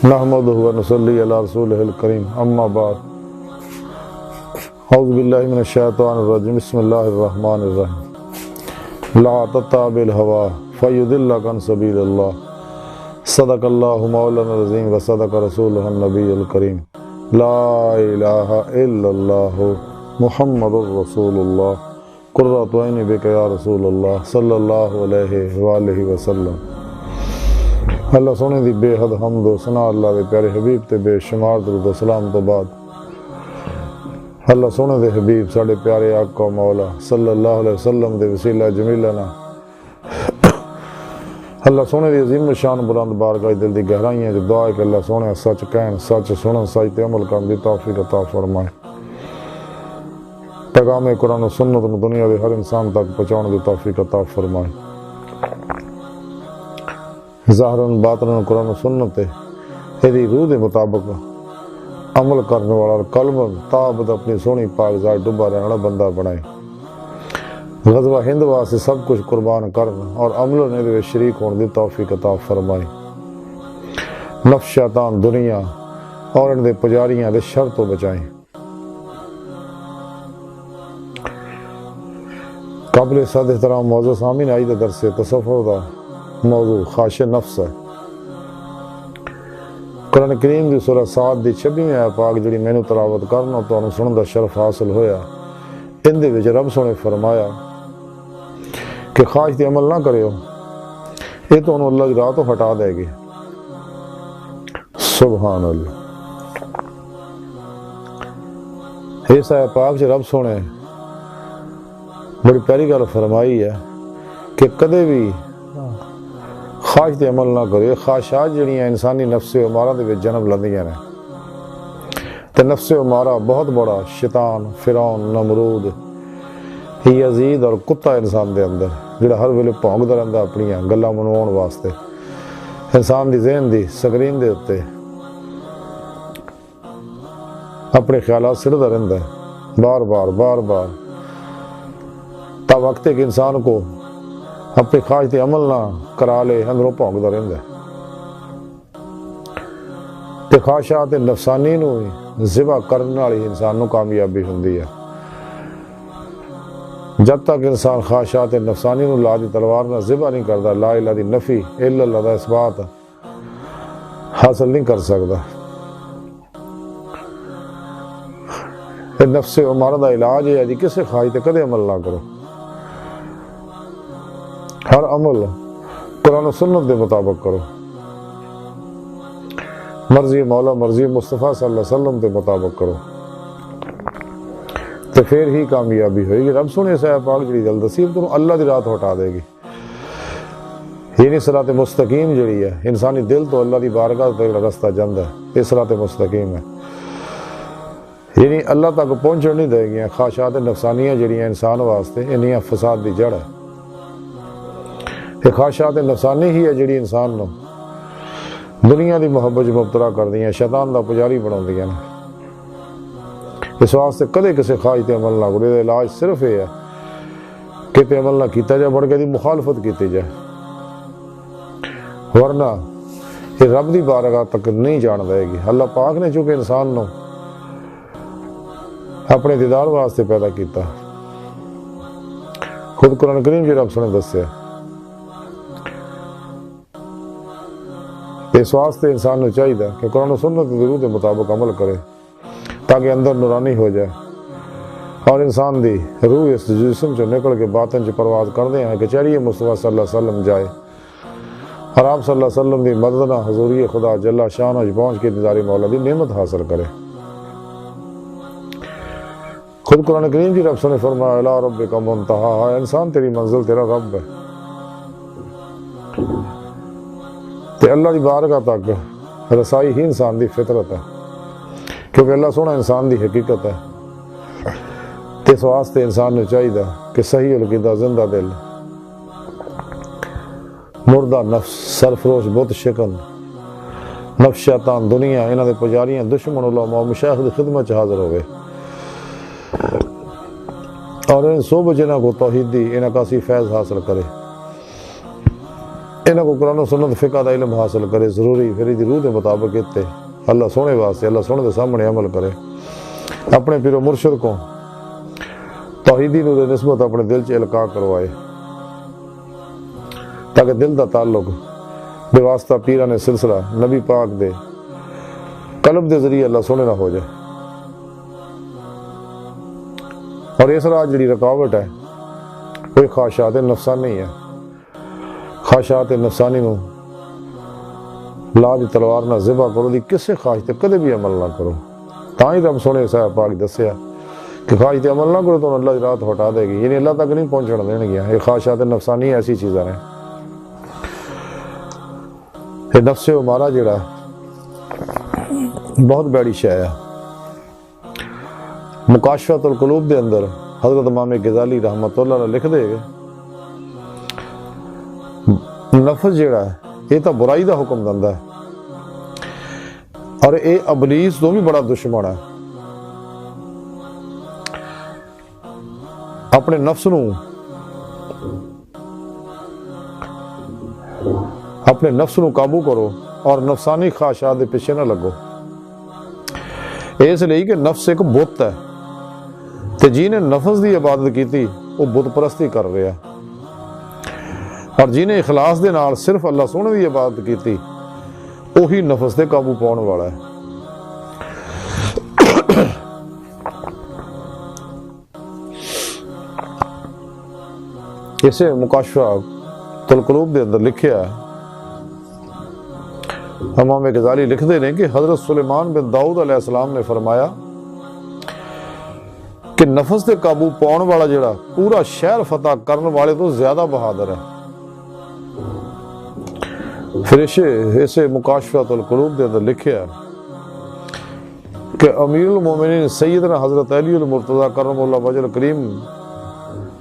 نحمدہ و نصلی علی رسولہ الکریم اما بعد اعوذ باللہ من الشیطان الرجیم بسم اللہ الرحمن الرحیم لا تتبع الہوی فیضلک عن سبیل اللہ صدق اللہ مولانا العظیم و صدق رسولہ النبی الکریم لا الہ الا اللہ محمد رسول اللہ قرۃ عینی بک یا رسول اللہ صلی اللہ علیہ وآلہ وسلم۔ اللہ سونے دی بے حد حمد و ثنا اللہ دے پیارے حبیب تے بے شمار درود و سلام تو بعد اللہ سونے دے حبیب ساڑے پیارے آقا مولا صلی اللہ علیہ وسلم دے وسیلہ جمیلہ نا اللہ سونے دی عظیم شان بلند بارگاہ دل دی گہرائیاں جو دعا ہے کہ اللہ سونے سچ کہن سچ سنن سچ تے عمل کرن دی توفیق عطا فرمائے، پیغام قرآن و سنت نو دنیا دے ہر انسان تک پہنچاؤن دی توفیق عطا فرمائے۔ ظاہراً باطناً قرآن و سنت ایدی روح دے مطابق عمل کرنے والا اور قلب تابد اپنی سونی پاک ذات ڈبا رہنے والا بندہ بنائے، غزوہ ہند واسطے سب کچھ قربان کرنا اور عمل نے دے شریک ہونے دی توفیق عطا فرمائے، نفس شیطان دنیا اور ان دے پجاریاں دے شر تو بچائیں۔ قابل صد احترام موضوع سامعین آئی دے درس تصوف دا موضوع خواہش نفس ہے۔ قرآن کریم دی سورہ سعد دی 26ویں آیت پاک جڑی مینوں تلاوت کرنا تو انہوں سنن دا شرف حاصل ہویا، ان دے وچ رب سونے فرمایا کہ خواہش دی عمل نہ کریو، یہ تو انہوں اللہ دی راہ تو ہٹا دے گی۔ سبحان اللہ۔ اس آیت پاک چ رب سونے بڑی پیاری گل فرمائی ہے کہ کدے بھی خواہش تے عمل نہ کرو۔ خواہشات جڑیاں انسانی نفس امارہ دے وچ جنم لیندیاں نے تے نفس امارہ بہت بڑا شیطان، فرعون، نمرود، یزید اور کتا انسان دے اندر جڑا ہر ویلے بھونکدا رہندا اپنی گلاں منواؤن واسطے، انسان دی ذہن دی سکرین دے اتے اپنے خیالات سڑدا رہندا ہے بار بار تا وقت کہ انسان کو اپنی خواہش تے عمل نہ کرا لے اندروں بھونکدا رہندا ہے تے خواہشات نفسانی نو ذبح کرنے والی انسان نو کامیابی ہوندی ہے۔ جب تک انسان خواہشات نفسانی نو لا دی تلوار نہ ذبح نہیں کردا، لا الہ دی نفی الا اللہ دا اثبات حاصل نہیں کر سکدا۔ نفس امارہ دا علاج ہے جی کسے خواہش تے کدے عمل نہ کرو، ہر عمل قرآن و سنت دے مطابق کرو، مرضی مولا مرضی مصطفیٰ صلی اللہ علیہ وسلم دے مطابق کرو تو پھر ہی کامیابی ہوئے گی۔ رب سونے سے پاک جڑی گل دسی تو اللہ دی راہ تو ہٹا دے گی، یعنی صراط مستقیم جڑی ہے انسانی دل تو اللہ دی بارگاہ تے جڑا رستہ جاندا ہے یہ صراط مستقیم ہے، یعنی اللہ تک پہنچن نہیں دے گی۔ خواہشات نفسانیاں جڑیاں انسان واسطے انہیاں فساد دی جڑ ہے، یہ خواہشات نفسانی ہی ہے جڑی انسان نو دنیا دی محبت مبتلا کر دیا، شیطان دا پجاری بنا دیا۔ اس واسطے کدے کسی خواہش تے عمل نہ کرو، علاج صرف یہ ہے کہ تے عمل نہ کیتا جائے، بڑھ کے دی مخالفت کیتی جائے، ورنہ یہ رب دی بارگاہ تک نہیں جان دے گی۔ اللہ پاک نے چونکہ انسان نو اپنے دیدار واسطے پیدا کیتا، خود قرآن کریم جی رب سنے دسیا، اس واسطے انسان نو چاہیے کہ قرآن و سنت کی ضرورت کے مطابق عمل کرے تاکہ اندر نورانی ہو جائے اور انسان دی روح اس جسم چ نکل کے باطن چ پرواز کرتے ہیں کہ چڑھیے مصطفیٰ صلی اللہ علیہ وسلم جائے اور آپ صلی اللہ علیہ وسلم دی مددنا حضوری خدا جل شان اج پہنچ کے انتظاری مولا دی نعمت حاصل کرے۔ خود قرآن کریم کی رب سے نے فرمایا الی ربک منتہا، انسان تیری منزل تیرا رب ہے تے اللہ دی بارگاہ تک رسائی ہی انسان دی فطرت ہے، کیونکہ اللہ سونا انسان دی حقیقت ہے۔ اس واسطے انسان نے چاہیے کہ صحیح القیدہ زندہ دل مردہ نفس سرفروش بت شکن نفس شیطان دنیا انہاں دے پجاریاں دشمن علماء و مشایخ دی خدمت چ حاضر ہوئے اور ان صوب جنہ کو توحیدی انعکاسی فیض حاصل کرے، انہاں کو قرآن و سنت فقہ دا علم حاصل کرے ضروری، پھر دی روح دے مطابق اتنے اللہ سونے واسطے اللہ سونے دے سامنے عمل کرے، اپنے پیر و مرشد کو توحیدی نور نسبت اپنے دل چ القاء کروائے، تاکہ دل دا تعلق بے واسطہ پیران سلسلہ نبی پاک دے قلب دے ذریعے اللہ سونے نہ ہو جائے۔ اور اس راہ جڑی رکاوٹ ہے کوئی خواہشات نفسانی ہے، خواہشات نفسانی نو لا دی تلوار نہ ذبح کرو، دی کسے خواہش تے کدے بھی عمل نہ کرو۔ تاں ہی رب سونے صاحب پاک دسیا کہ خواہش تے عمل نہ کرو تو اللہ دی راہ ہٹا دے گی، یعنی اللہ تک نہیں پہنچن دین گیا۔ یہ خواہشات نفسانی ایسی چیزاں ہیں، یہ نفس ہمارا جڑا بہت بڑی شے ہے۔ مکاشفۃ القلوب دے اندر حضرت امام غزالی رحمۃ اللہ علیہ لکھ دے گے نفس جڑا ہے یہ تو برائی دا حکم دندا ہے اور اے ابلیس تو بھی بڑا دشمن ہے۔ اپنے نفس نو قابو کرو اور نفسانی خواہشات دے پیچھے نہ لگو، اس لیے کہ نفس ایک بت ہے تے جی نے نفس دی عبادت کیتی وہ بت پرستی کر رہا، اور جی نے اخلاص دے نال صرف اللہ سونے دی عبادت کیتی وہی نفس تے قابو پاؤن والا ہے۔ اسے مکاشفۃ القلوب دے اندر لکھیا ہے، امام غزالی لکھتے ہیں کہ حضرت سلیمان بن داؤد علیہ السلام نے فرمایا کہ نفس تے قابو پاؤن والا جڑا پورا شہر فتح کرنے والے تو زیادہ بہادر ہے۔ پھر اسے مکاشفۃ القلوب دے اندر لکھیا ہے کہ امیر المومنین سیدنا حضرت علی المرتضیٰ کرم اللہ وجہ الکریم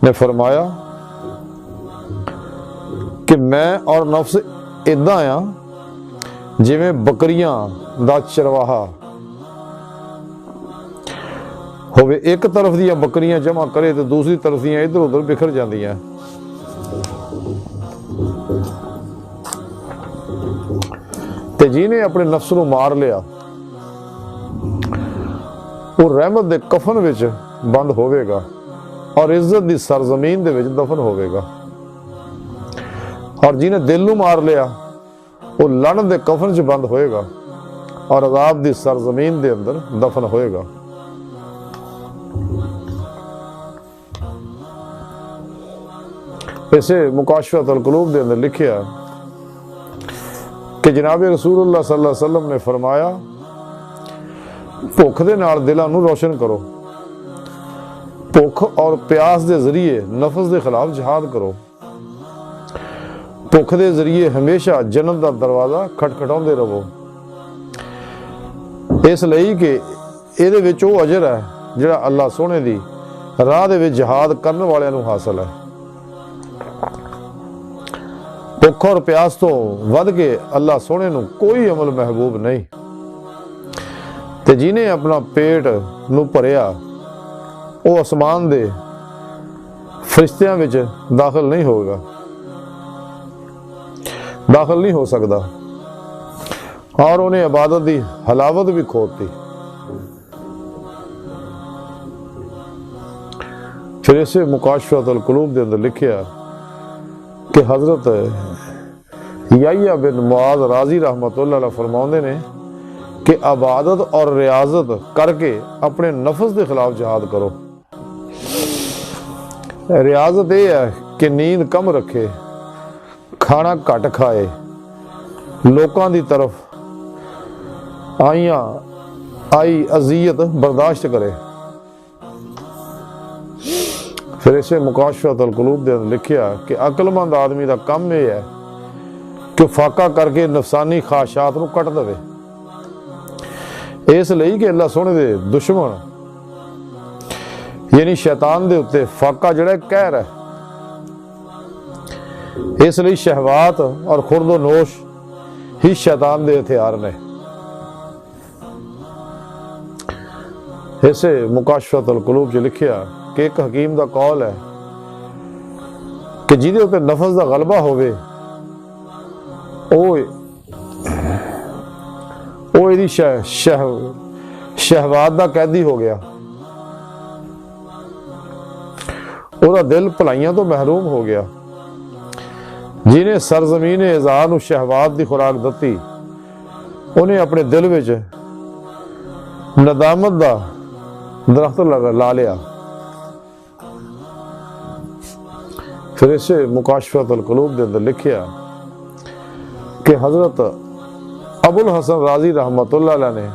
نے فرمایا کہ میں اور نفس ادھا آیا جویں بکریاں دا چرواہا ہوئے ایک طرف دیا بکریاں جمع کرے تو دوسری طرف دیا ادھر ادھر بکھر جاندیاں، تے جی نے اپنے نفس نو مار لیا وہ رحمت دے کفن وچ بند ہوئے گا اور عزت دی سرزمین دے وچ دفن ہوئے گا، اور جی نے دل نو مار لیا وہ لعنت دے کفن چ بند ہوئے گا اور عذاب دی سرزمین دے اندر دفن ہوئے گا۔ اسے مکاشفۃ القلوب دے اندر لکھیا کہ جناب رسول اللہ صلی اللہ علیہ وسلم نے فرمایا بھوک دے نال دلاں نو روشن کرو، بھوک اور پیاس دے ذریعے نفس دے خلاف جہاد کرو، بھوک دے ذریعے ہمیشہ جنت دا دروازہ کھٹکھٹاؤندے رہو، اس لئی کہ یہ وچ وہ اجر ہے جڑا اللہ سونے دی راہ دے وچ جہاد کرن والے نو حاصل ہے۔ بھوک اور پیاس تو ود کے اللہ سونے نو کوئی عمل محبوب نہیں، تے جنہیں اپنا پیٹ نو بھریا وہ آسمان دے فرشتیاں وچ داخل نہیں ہوگا، داخل نہیں ہو سکتا، اور انہیں عبادت دی حلاوت بھی کھوتی۔ پھر اسے مکاشفۃ القلوب دے اندر لکھیا کہ حضرت یحییٰ بن معاذ راضی رحمۃ اللہ علیہ فرماؤندے نے کہ عبادت اور ریاضت کر کے اپنے نفس دے خلاف جہاد کرو۔ ریاضت یہ ہے کہ نیند کم رکھے، کھانا گھٹ کھائے، لوکاں دی طرف آئی اذیت برداشت کرے۔ پھر اسے مکاشفۃ القلوب دے لکھیا کہ عقل مند آدمی دا کم یہ ہے کہ فاقہ کر کے نفسانی خواہشات نو کٹ دے، اس لئی کہ اللہ سونے دے دشمن یعنی شیطان دے اتے فاقہ جڑا قہر ہے، اس لئی شہوات اور خورد و نوش ہی شیطان دے ہتھیار نے۔ اسے مکاشفۃ القلوب جو لکھیا کہ ایک حکیم دا قول ہے کہ جیدے اتے نفس دا غلبہ ہوئے ਇਹਦੀ ਸ਼ਹਿਵਾਤ ਦਾ ਕੈਦੀ ਹੋ ਗਿਆ, ਉਹਦਾ ਦਿਲ ਭਲਾਈਆਂ ਤੋਂ ਮਹਿਰੂਮ ਹੋ ਗਿਆ। ਜਿਹਨੇ ਸਰਜ਼ਮੀਨ ਇਜ਼ਾਰ ਨੂੰ ਸ਼ਹਿਵਾਤ ਦੀ ਖੁਰਾਕ ਦਿੱਤੀ, ਉਹਨੇ ਆਪਣੇ ਦਿਲ ਵਿੱਚ ਨਦਾਮਤ ਦਾ درخت لا لیا۔ پھر اسے مکاشفۃ القلوب دے اندر لکھیا کہ حضرت ابو الحسن رازی رحمت اللہ علیہ نے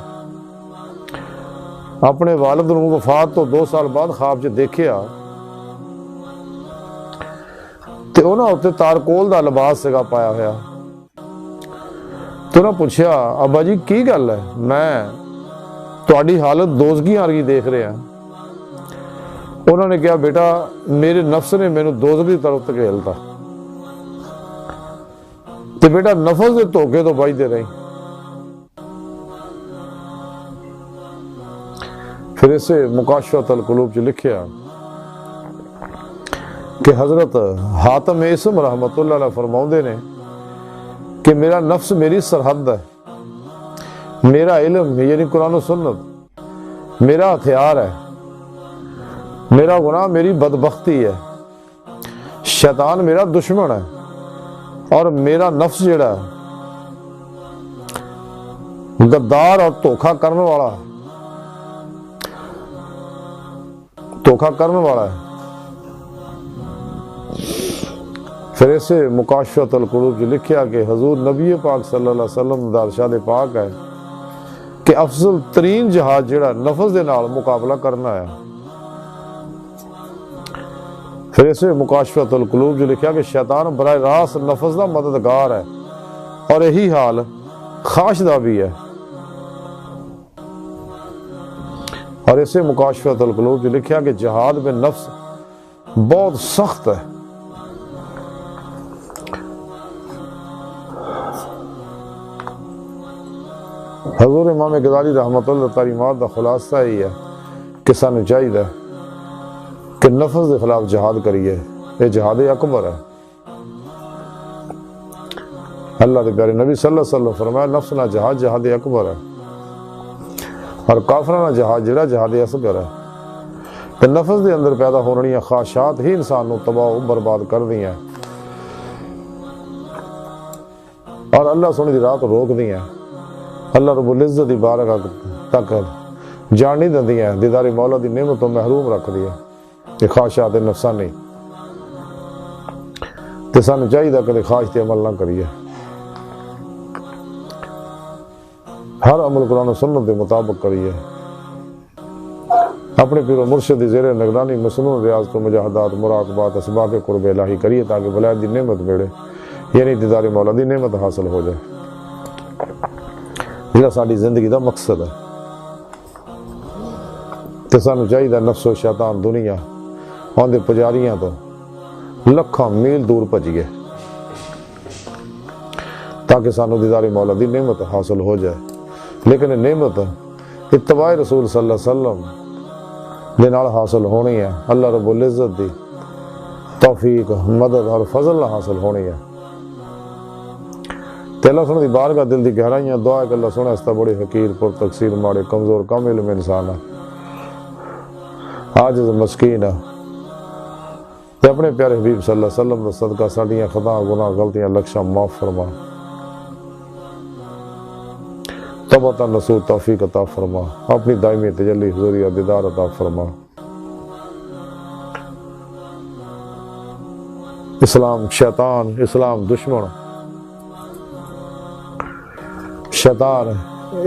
اپنے والد نوں وفات تو 2 سال بعد خواب چ دیکھیا تے انہاں اُتے تارکول دا لباس سگا پایا ہویا۔ تو انہاں پوچھیا ابا جی کی گل ہے، میں تہاڈی حالت دوزگی ورگی دیکھ رہا۔ انہوں نے کہا بیٹا میرے نفس نے مینوں دوزخ دی طرف دھکیلتا، تے بیٹا نفس دے دھوکے تو بچدے رہی۔ پھر اسے مکاشفۃ القلوب چ لکھیا کہ حضرت حاتم اسم رحمت اللہ علیہ فرماؤندے نے کہ میرا نفس میری سرحد ہے، میرا علم یعنی قرآن و سنت میرا ہتھیار ہے، میرا گناہ میری بدبختی ہے، شیطان میرا دشمن ہے، اور میرا نفس جڑا ہے غدار اور دھوکھا کرنے والا ہے۔ پھر اسے مکاشفۃ القلوب جو لکھیا کہ حضور نبی پاک صلی اللہ علیہ وسلم دا ارشاد پاک ہے کہ افضل ترین جہاد جڑا نفس دے نال مقابلہ کرنا ہے۔ پھر اسے مکاشفۃ القلوب جو لکھیا کہ شیطان براہ راست نفس دا مددگار ہے، اور یہی حال خواہش دا بھی ہے۔ اور اسے مکاشفۃ القلوب جو لکھیا کہ جہاد میں نفس بہت سخت ہے۔ حضور امام غزالی رحمت اللہ تعالیمات دا خلاصہ ہی ہے کہ سانو چاہیے کہ نفس دے خلاف جہاد کریے، یہ جہاد اکبر ہے۔ اللہ دے پیارے نبی صلی اللہ علیہ وسلم فرمایا نفس نہ جہاد اکبر ہے، اور کافرانہ جہاد جڑا جہاد اصغر ہے۔ کہ نفس دے اندر پیدا ہونی خواہشات ہی انسان نو تباہ و برباد کر دیا اور اللہ سونے دی راہ تو روک دیا۔ اللہ رب العزت دی بارگاہ تک جان نہیں دندی ہیں، دیدار مولا دی نعمت تو محروم رکھ دیا۔ یہ خواہشات نفسانی تے سانو چاہیے کہ خواہش تے عمل نہ کریے، ہر عمل قرآن و سنت دے مطابق کریے، اپنے پیر و مرشد دی زیر نگرانی مسنون ریاض تو مجاہدات مراقبات اسباق قرب الہی کریے تاکہ ولایت دی نعمت ملے، یعنی دیدار مولا دی نعمت حاصل ہو جائے، جہاں ساری زندگی دا مقصد ہے۔ تے سانو چاہیے نفس و شیطان دنیا آندے پجاریاں تو لکھاں میل دور بھجیے تاکہ سانو دیدار مولا دی نعمت حاصل ہو جائے۔ لیکن نعمت اتباع رسول صلی اللہ علیہ وسلم دے نال حاصل ہونی ہے، اللہ رب العزت دی توفیق مدد اور فضل حاصل ہونی ہے۔ تے اللہ سنے دی بارگاہ دل دی گہرائیاں دعا ہے کہ اللہ سنے استا بڑی حقیر پر تقصیر ماڑے کمزور کم علم انسان ہے، عاجز مسکین ہے، تے اپنے پیارے حبیب صلی اللہ علیہ وسلم دا صدقہ ساڈیاں خطا گناہ غلطیاں لکشاں معاف فرما، توبہ نصوح توفیق عطا فرما، اپنی دائمی تجلی حضوریہ دیدار عطا فرما۔ اسلام شیطان، اسلام دشمن، شیطان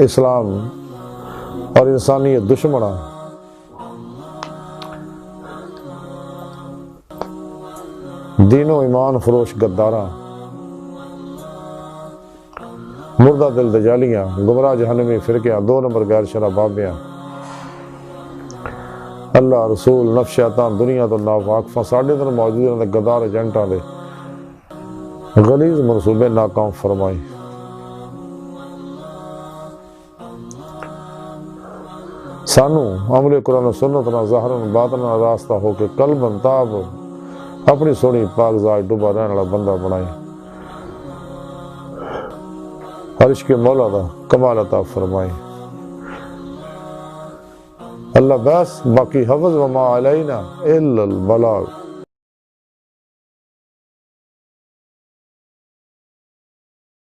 اسلام اور انسانیت دشمن، دین و ایمان فروش گداراں، مردہ دل دجالیاں، گمراہ جہنمی فرقیاں، 2 نمبر غیر شرع بابیاں، اللہ رسول نفس شیطان دنیا تو ناواقفاں ساڈے اندر موجود ہیں غدار ایجنٹاں دے غلیظ منصوبے ناکام فرمائی۔ سانو عمل قرآن و سنت نہ ظاہراً باطناً راستہ ہو کے قلباً تاب اپنی سونی پاک ذات ڈوبا رہنے والا بندہ بنائے۔ عرش کے مولا دا کمال عطا فرمائے اللہ بس، باقی حفظ وما علینا الا البلاغ۔